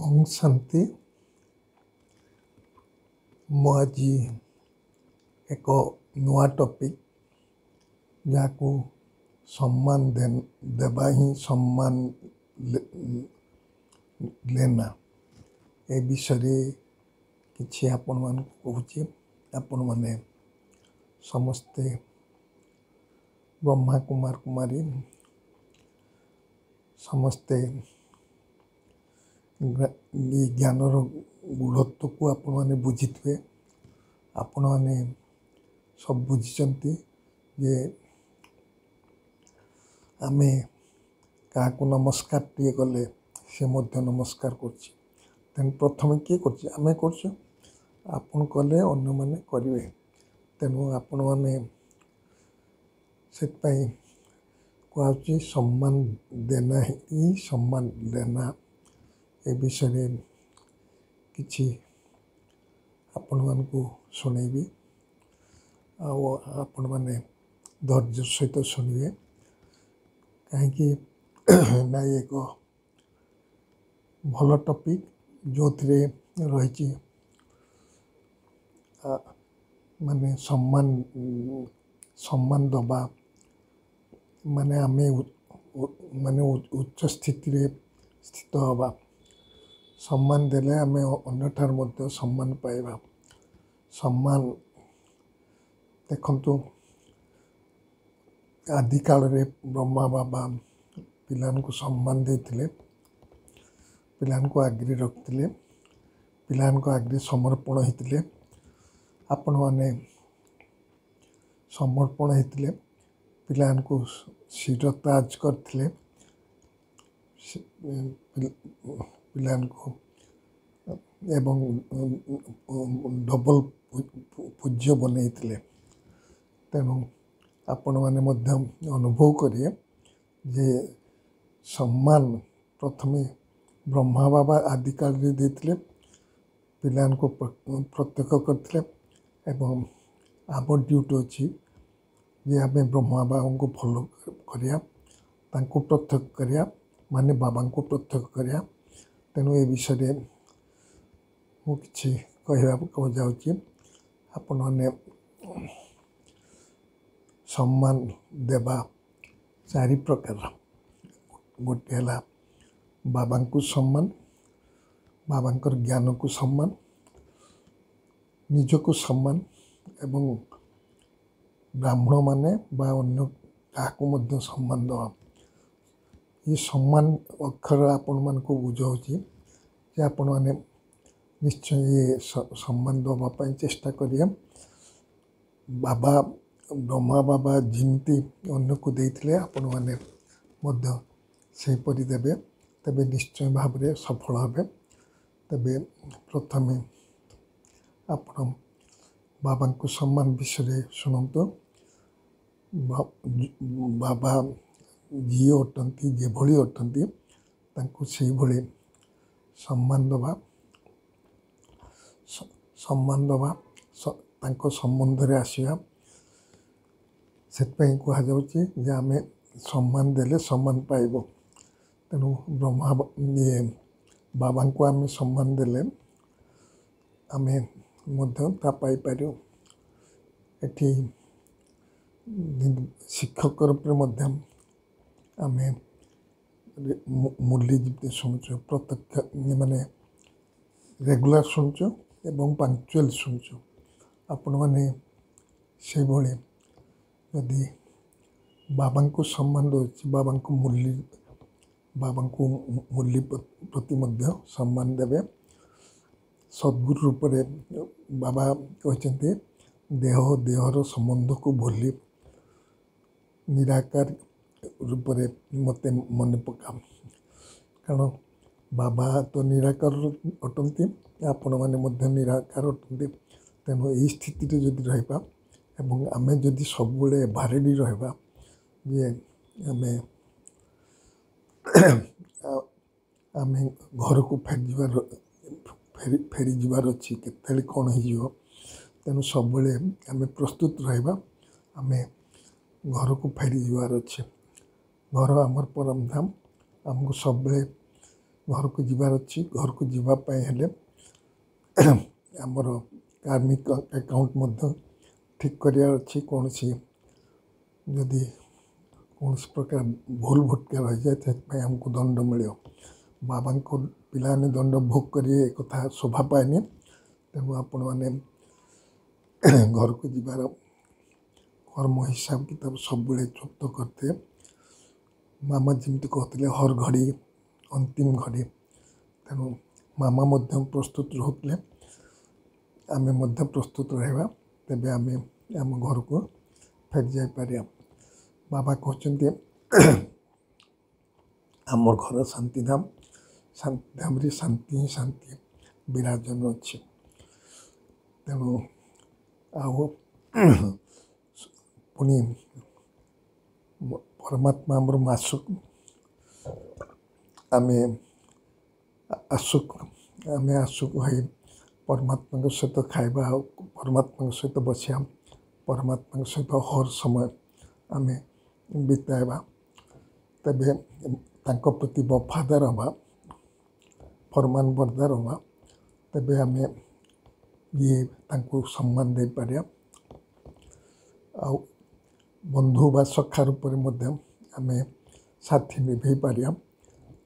ओम शांति। मु आज एक नुआ टॉपिक जहाँ सम्मान देवा ही सम्मान लेना ए विषय किछि आपण मान कहूँ। आपण माने समस्ते ब्रह्मा कुमार कुमारी समस्ते ज्ञानर गुणत्व को आपण माने बुझिथे। आपण माने सब बुझिचंती जे आमे क्या नमस्कार टे गले से मध्य नमस्कार करछि। तेन प्रथम किए करछि आमे करछु आपण कले अन्य माने करिवे। तेणु आपण माने सेतपाई कहछि सम्मान देना ही सम्मान लेना ए विषय किछि आपण मान को सुनेबी आपण माने धैर्य सहित शुणिए कहीं ना एक भल टॉपिक जो थे रही माने सम्मान सम्मान दबा माने आमे माने उच्च स्थिति रे स्थित हवा सम्मान देले आमे अन्यठार मध्य सम्मान पाइबा। सम्मान देखंतु आदि काल रे ब्रह्मा बाबा पिलान को सम्मान देथिले, पिलान को आग्री रखथिले, पिलान को आग्री समर्पण होइथिले। आपण माने समर्पण होइथिले, पिलान को शिरताज करथिले, पिलान को एवं डबल पूज्य बनैथिले। तेणु आपण माने मध्य अनुभव करिए जे सम्मान प्रथमे ब्रह्मा बाबा आदि काल रे देथिले, पिलान को प्रत्यक्ष करथिले एवं आम ड्यूटी अच्छी जे आमे ब्रह्मा बाबा को फॉलो करिया तांको प्रत्यक्ष करिया माने बाबा को प्रत्यक्ष करिया। तेणु ए विषय मु किछि कहवा जाउछि। आपण माने सम्मान देवा चारि प्रकार। गोटे है बाबा को सम्मान, बाबा ज्ञान को सम्मान, निज को सम्मान एवं ब्राह्मण माने बा अन्य क्या सम्मान दवा। ये सम्मान अक्षर आपण मान को बुझाऊँगी जे आपण माने निश्चय ये सम्मान दवापाई चेष्टा करिए। बाबा ब्रह्मा बाबा जिमती अन्य को देथिले आपण माने मध्य सेपरि देबे तबे निश्चय भाव में सफल हेबे। तबे प्रथमे आपण बाबा को सम्मान विषय शुणु। बाबा जी अटंती जे भली अटंती तांको से भली सम्मान दवा, सम्मान दवा तांको संबंध रे आसिया। सेतपई कहा जाउछि जे आमे सम्मान देले सम्मान पाइबो। तेणु ब्रह्मा ये बाबा को आमे सम्मान देले आमे मध्य ता पाई पारियो। एठी शिक्षक रूप मध्य आमे मूल्य जीते शुणुचु, प्रत्यक्ष माने रेगुलर शुणुचु एवं पंक्चुअल शुणुचु। आपण माने से भली यदि बाबा को सम्मान दउछि, बाबा को मूल्य प्रति मध्य सम्मान देवे। सद्गुरु रूप रे बाबा कहते देह देहर संबंध को भूली निराकार रूप रे मते मन पका। कारण बाबा तो निराकार अटंती, आपण माने मध्य निराकार अटंती। तेणु यही स्थिति जदि रहिबा एवं आमे जदि सबुले भारेडी रहिबा जे आमे आमे घर को फेरी जीवार अच्छी केते कौन हो। तेणु सबुले आमे प्रस्तुत रहिबा। आमे घर को फेरी जीवार अच्छे। घर आमर परम धाम, आमको सब घर को जीवार अच्छी घर को जीवाई हेले आमर कार्मिक अकाउंट ठीक करार अच्छी कौन सी जदि कौन प्रकार भूल भटका रही जाए आमको दंड मिले बाबा को पिला दंड भोग करेंगे कथा शोभा पाएनि तेणु आपण मैंने घर को जीवार कर्म हिसाब किताब सब चुप्त करते मामा जमी कहते हर घड़ी अंतिम घड़ी तेणु मामा प्रस्तुत रोते आम प्रस्तुत रहा तेबे आम आम घर को फेरी जापर बाबा कहते आमर घर शांतिधाम शांतिधाम शांति ही शांति विराजन अच्छे तेणु आओ पुणी परमात्मा आमर मासुक आम आसुक है परमात्मा सहित खाइबा परमात्मा सहित बसिया परमात्मा सहित हर समय आम बिताइबा तेबे तांको प्रति वफादार हवा फरमान बरदार हवा तेबे आम ये तांको सम्मान दे पारिया आ बंधु बा सखा रूप आम साथी निभे पारिया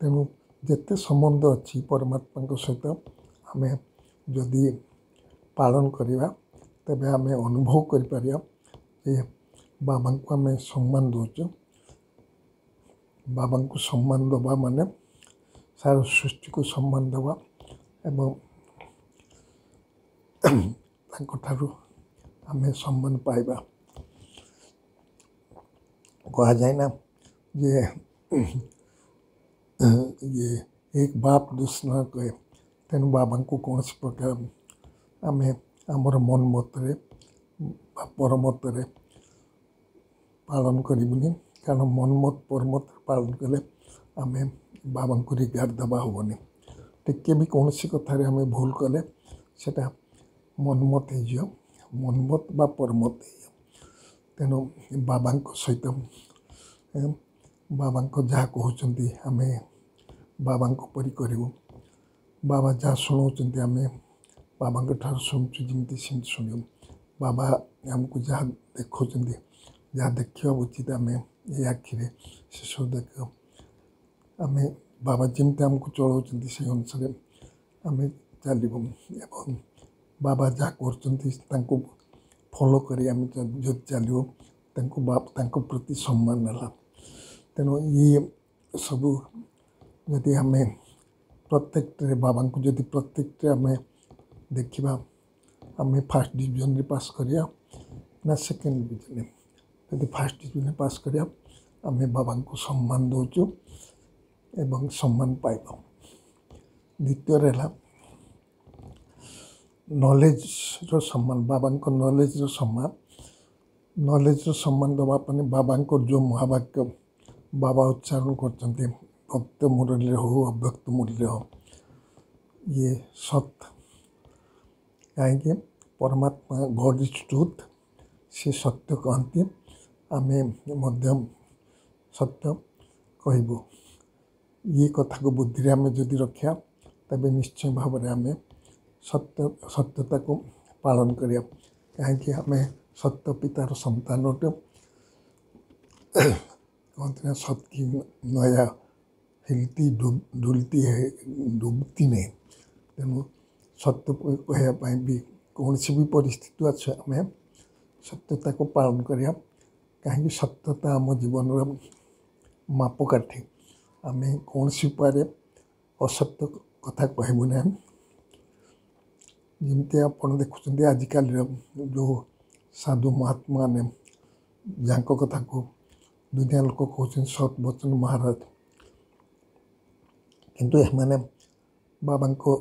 तेणु जेते संबंध अच्छी परमात्मा सहित आम जदि पालन करिबा तेबे आम अनुभव करिपारिया जे बाबा को आम सम्मान दौचु बाबा को सम्मान दबा माने सारा सृष्टि को सम्मान दबा एवं ठारू आम सम्मान पाइबा कहा जाए ना ये ये एक बाप दूसरा कहे तेणु बाबा को कौन प्रकार आम आमर मन मत पर मत पालन करूनी कारण मन मत पर मत पालन कले आम बाबा को रिगार्ड दबा हेनी टिके भी कौन सी कथार आम भूल कले सेटा मनमत हो मनमत बा परमत तेणु बाबा सहित बाबा जहाँ कहते आम बाबा परी करूँ बाबा जहाँ शुणाऊँ आम बाबा ठार शुणुचु जमी सेमती शुणु बाबा आमको जहाँ देखा जहाँ देखा उचित आम ये आखिरे से सब देख आम बाबा जमी आमको चलाऊँ से अनुसार आम चलू एवं बाबा जहाँ कर फॉलो करी आम जो चलू प्रति सम्मान है तेणु ये सबू जदि आम प्रत्येक बाबा को जदि प्रत्येक आम देखा आम फास्ट डिवीजन पास करिया ना सेकेंड डिवीजन जदि फास्ट डिवीजन पास करिया आम बाबा को सम्मान दौचु एवं सम्मान पाइबा द्वितीय रहा नॉलेज रो सम्मान बाबा को नॉलेज रो सम्मान दवापने बाबा को जो महावाक्य बाबा उच्चारण करते भक्त मुरली हो अभक्त मुरली हो ये सत्य कहीं परमात्मा गॉड इज ट्रूथ से सत्य कहती आम मध्यम सत्य कहबू ये कथा को बुद्धि आम जदि रखा तबे निश्चय भाव में आम सत्यता को पालन करिया कहीं आम सत्य पितार संतान कहते हैं सत की नया हिलती डुलती है डूबती नहीं तेणु सत्य कहवाई भी कौन सी भी परिस्थिति अच्छे आम सत्यता को पालन करिया कहीं सत्यता आम जीवन मापकाठी आम कौन सी उपाय असत्य कथा कहबू ना जमती आप देखुं आजिकल जो साधु महात्मा ने जहाँ कथा को दुनिया लोक कहते सत बचन महाराज किंतु एमाने बाबा को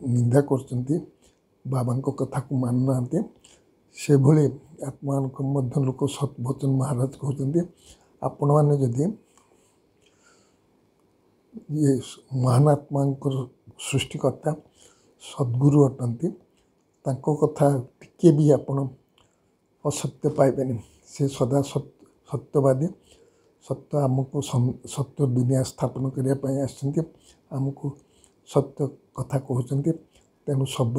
निंदा कर बाबा कथा को मानुना से भली आत्मा लोक सत बचन महाराज कहते आपण मैंने जदि ये महान आत्मा सृष्टिकर्ता सद्गुरु अटंती तांको कथा टिके भी आपण असत्य पाइबेनि से सदा सत्यवादी सत्य आमको सत्य दुनिया स्थापन करने आसछन्ति आमको सत्य कथा कहते तेणु सब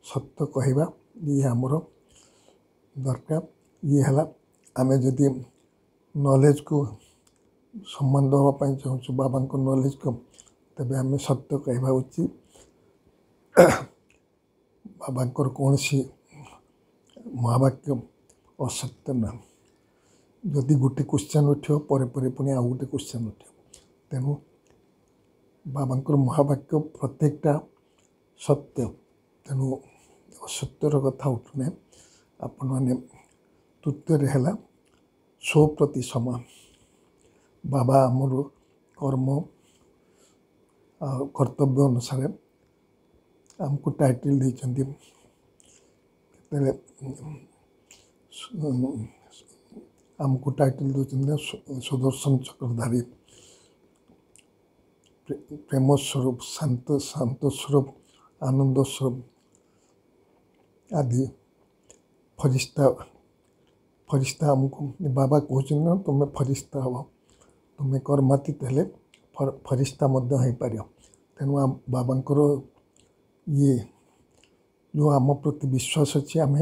सत्य कहवा ये आमर दरकार ये है आम जदि नॉलेज को सम्मान देवाई चाहूँ बाबा नॉलेज को तेबे आम सत्य कहवा उचित बाबा कौन सी महावाक्य असत्य ना जदि गोटे क्वेश्चन उठो पर पुणी आउ गोटे क्वेश्चन उठो तेणु बाबा महावाक्य प्रत्येकटा सत्य तेणु असत्यर कथा उठुने आपण मैंने तृतीय है स्वप्रति समान बाबा आमर कर्म कर्तव्य अनुसार आमको टाइटल देते आमको टाइटल देते सुदर्शन चक्रधारी प्रेम स्वरूप शांत स्वरूप आनंद स्वरूप आदि फरिश्ता फरिश्ता आमको बाबा कहते ना तुम्हें फरिश्ता हम तुम्हें कर्मातीत हेले फरिश्ता हो पार तेणु बाबा ये जो आम प्रति विश्वास अच्छी आम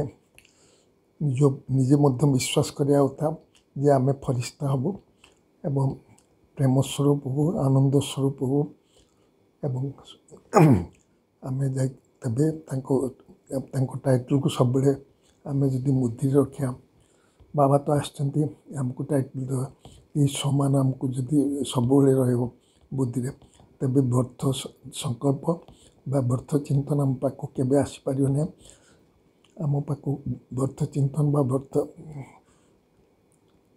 जो निजे विश्वास करा था जे आम फरिश्ता हबू एवं प्रेम स्वरूप हो आनंद स्वरूप हो एवं आम जाबे टाइटल को सब आम जदि मुद्दि रखा बाबा तो आमको टाइटल दे ये समान आमको जदि सब बुद्धि तेबे व्यर्थ संकल्प बा व्यर्थ चिंतन आम पाक केबे आसीपार ना आम पाक व्यर्थ चिंतन बा व्यर्थ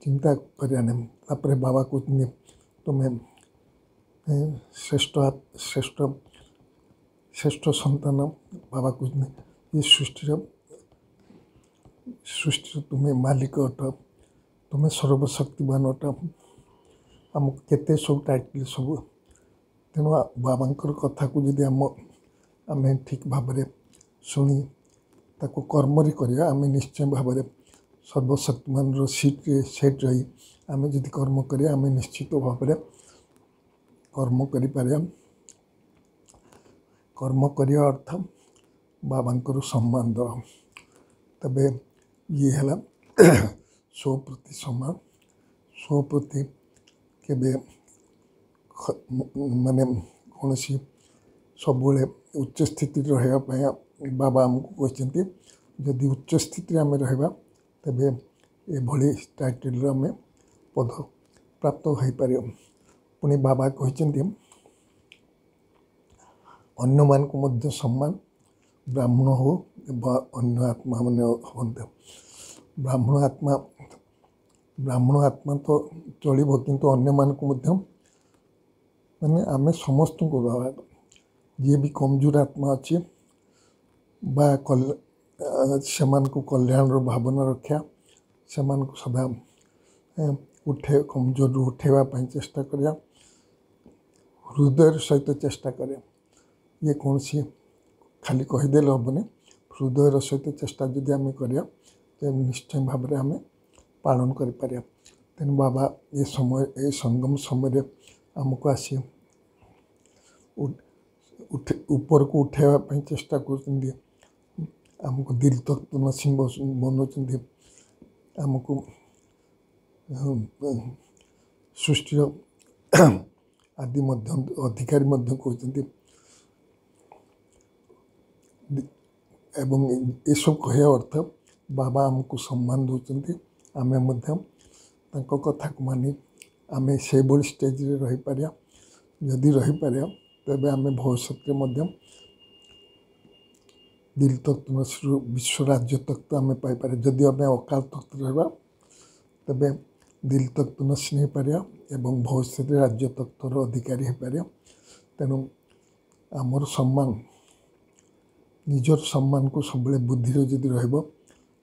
चिंता करिया नहीं बाबा कहते तुम्हें श्रेष्ठ श्रेष्ठ श्रेष्ठ संतान बाबा कहते ये सृष्टि तुम्हें मालिक अट तुम्हें सर्वशक्तिवान अट आमको केते सब टाइटल सब तेणु बाबा कथा को जदि आम ठीक भाव शुणी ताको कर्म करिया आम निश्चय भाव सर्वशक्तिमान सेट रही आम जदि कर्म करिया आम निश्चित भाव कर्म करिपारिया कर्म करिया अर्थ बाबा सम्मान दवा तबे ये है स्वप्रति सम्मान स्वप्रति केबे माने कौन सी सब उच्च स्थिति रहा बाबा आमको कहते जदि उच्च स्थिति आम रहा तेबे ये टाइटल आम पद प्राप्त हो पार पुणी बाबा कहते अन्य मान को मध्य सम्मान ब्राह्मण हो अन्य आत्मा मान हम ब्राह्मण आत्मा तो चलो किंतु अन्य मान को माने आम समस्त को दवा जी भी कमजोर आत्मा अच्छी बा से कल्याण भावना रक्षा से सदा उठे कमजोर उठेवाई चेष्टा करिया हृदय सहित चेष्टा करें ये कौन सी खाली कहीदेले हेनी हृदय सहित चेष्टा जदि आम करिया तो निश्चय भाव आम पालन करें तेणु बाबा ये समय ये संगम समय आमको आसी ऊपर को उठाइवाई चेष्टा कर आमको दिल तक नसीम बनाऊँ आमको सृष्टि आदि अधिकारी कहते एवं ये सब कह अर्थ बाबा आमको सम्मान दौरान आम कथा को मानी आम से भाई स्टेज रही पारिया जदि रही पारिया तेबे आम भविष्य दिल तक विश्व राज्य तक तो आम पाइपर जदि आम अकाल तक रहा तेबे दिल तक नसी नहीं पारिया एवं भविष्य राज्य तत्वर अधिकारी हो पारिया तेणु आमर सम्मान निजर सम्मान को सब बुद्धि जदि रहिबो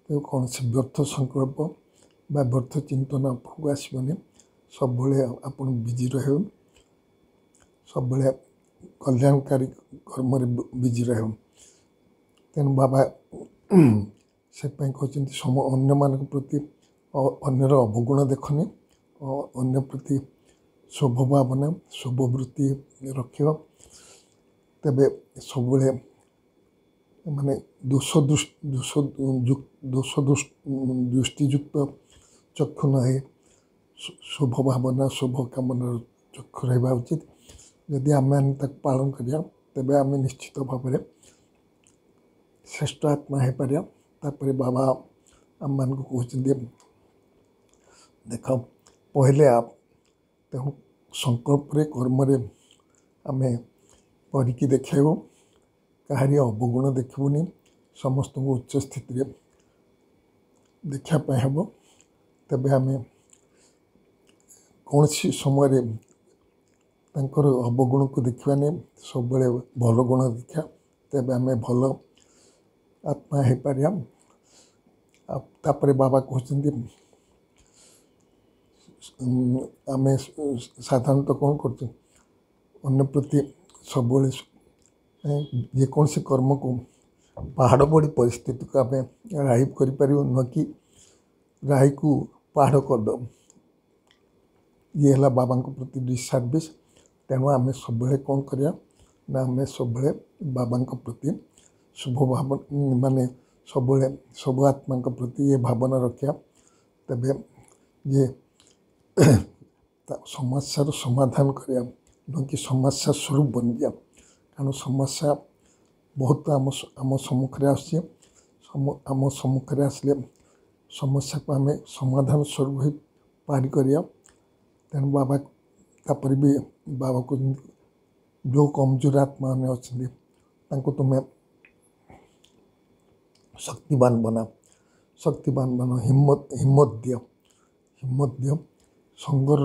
तो कौन से व्यर्थ संकल्प बा व्यर्थ चिंतन आपको आसबनी सब आपन बिजी रहे सब कल्याणकारी कर्म बिजी रहे तेणु बाबा से कहते अन्य मान प्रति अन्यर अवगुण देखनी अन्य प्रति शुभ भावना शुभ वृत्ति रखिब तेबे सबुले माने दोष दृष्टियुक्त चक्षु न शुभ भावना शुभ कामना चक्षु रहा उचित यदि आम पालन करिया तेबे आम निश्चित भाव में श्रेष्ठ आत्मा हो पार तापर बाबा आम मान कहते देख पहले आप तेणु संकल्प कर्म आम करके देखो कहारी अवगुण देखबूनी समस्त को उच्च स्थिति देखापी हम तेबे आम कौन सी समय अवगुण को देखा सब भल गुण देखा तेबे आम भल आत्मा हो पार तापर बाबा कहते आम साधारणतः कौन कर अन्य प्रति सब जेकोसी कर्म को पहाड़ बड़ी परिस्थिति को आम राही कर न कि राही को पहाड़ करद ये है बाबा प्रति डिसर्विस तेणु आम सब कौन करा आम सब बाबा प्रति शुभ भाव माने सब आत्मा प्रति ये भावना रखा तेबे ये समस्या समाधान करा न कि समस्या स्वरूप बन गया कारण समस्या बहुत आम सम्मुखें आम सम्मुखें आसले समस्या को आम समाधान स्वरूप ही पारी करिया तेणु बाबा तापर भी बाबा को जो कमजोर आत्मा मैंने अच्छा तुम्हें शक्तिवान बना हिम्मत दियो संगर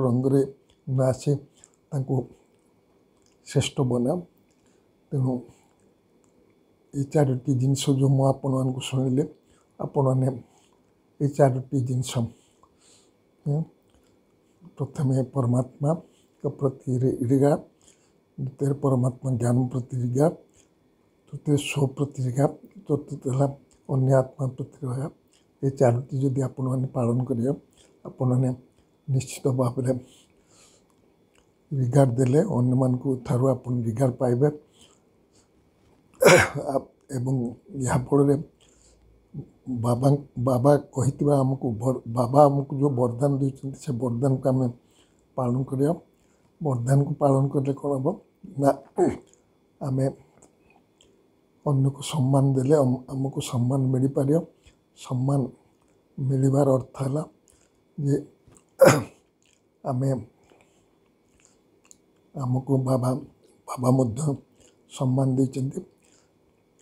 रंगरे न आसे श्रेष्ठ बना तेणु ये चारोटी जिनस जो मुझे शुणिले आपण मैंने ये चारोटी जिनस प्रथम परमात्मा प्रति ऋगा द्वितीय परमात्मा ज्ञान प्रति ऋगा तृतीय स्व प्रति ऋगा चतुर्थ है अन्य आत्मा प्रति रहा ये चारोटी जदि आपण मैंने पालन करेंगे आपण मैंने निश्चित भाव में रिगार्ड देले अन्य मान ठार आप रिगार्ड पाइबे एवं या फल बाबा कही आमको बाबा आमको जो वरदान देते से वरदान को आम पालन करिया वरदान को पालन करले कौन हम ना आम अन्य को सम्मान देले आमको सम्मान मिल पार सम्मान मिलबार अर्थ है जे आम आमको बाबा सम्मान देते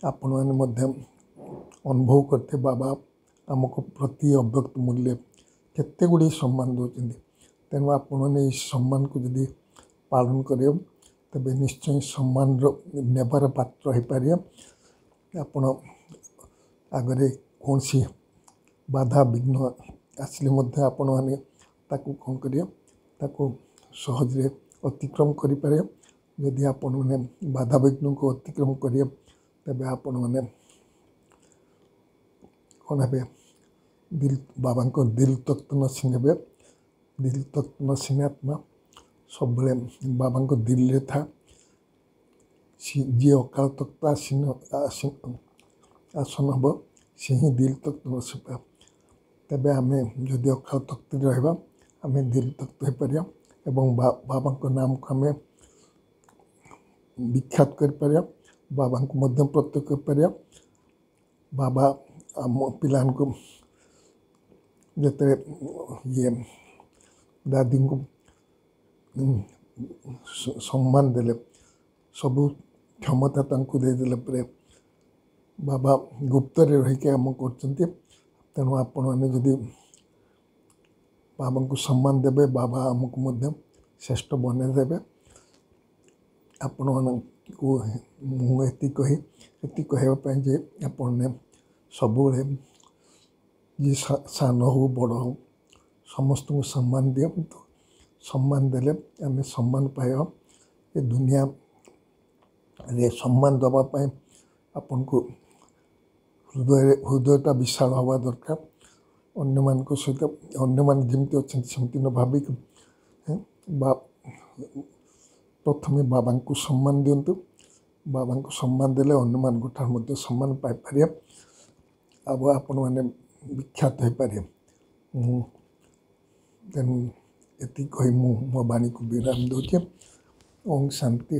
आपण मैंने अनुभव करते बाबा आमको प्रति अव्यक्त मूल्य केते गुड़ी सम्मान दौरान तेणु आपण मैंने सम्मान को जदि पालन करें तेबे निश्चय सम्मान नेबार पात्र हो पार आपण आगरे कौन सी बाधा विघ्न आसले आपण मैंने कौन करें सहजरे अतिक्रम करें यदि आपण मैंने बाधा विघ्न को अतिक्रम करें तेबे आपण मैंने कौन है दिल बाबा को दिल तक नसीन हे दिल तक नसीन आत्मा सब बाबा को दिल रे था जी अकाल तक आसन हम सी ही दिल तक नसीपा तेबे आम जदि अकाल तख्त रहा आम दिल तख्त हो पार एवं बाबा को नाम को आम विख्यात कर पार बाबा को मध्य प्रत्यक्ष कर पार बाबा आम पिला को जिते ये दादी को सम्मान देले सबू क्षमता देदेले पर बाबा गुप्त रहीकि आम कर तेणु आपण मैंने जदि बाबा को सम्मान देवे बाबा आमको मध्य श्रेष्ठ बने देवे आपण को मुझे कही कहवाई जे आपण सब ये सान हो बड़ हो समस्त को सम्मान दिंतु सम्मान देले आम सम्मान पाए ये दुनिया रे सम्मान दवापाई आपन को हृदयटा विशाल हवा दरकार ଅନ୍ୟମାନଙ୍କ ସହିତ ଅନ୍ୟମାନେ ଯେମିତି ଅଛନ୍ତି ସେମିତି ନ ଭାବିକି ବା ପ୍ରଥମେ ବାବାଙ୍କୁ ସମ୍ମାନ ଦିଅନ୍ତୁ। ବାବାଙ୍କୁ ସମ୍ମାନ ଦେଲେ ଅନ୍ୟମାନଙ୍କ ଠାରୁ ମଧ୍ୟ ସମ୍ମାନ ପାଇପାରିବେ ଆଉ ଆପଣମାନେ ବିଖ୍ୟାତ ହୋଇପାରିବେ। ତେଣୁ ଏତିକି କହି ମୁଁ ମୋ ବାଣୀକୁ ବିରାମ ଦେଉଛି। ଓମ୍ ଶାନ୍ତି।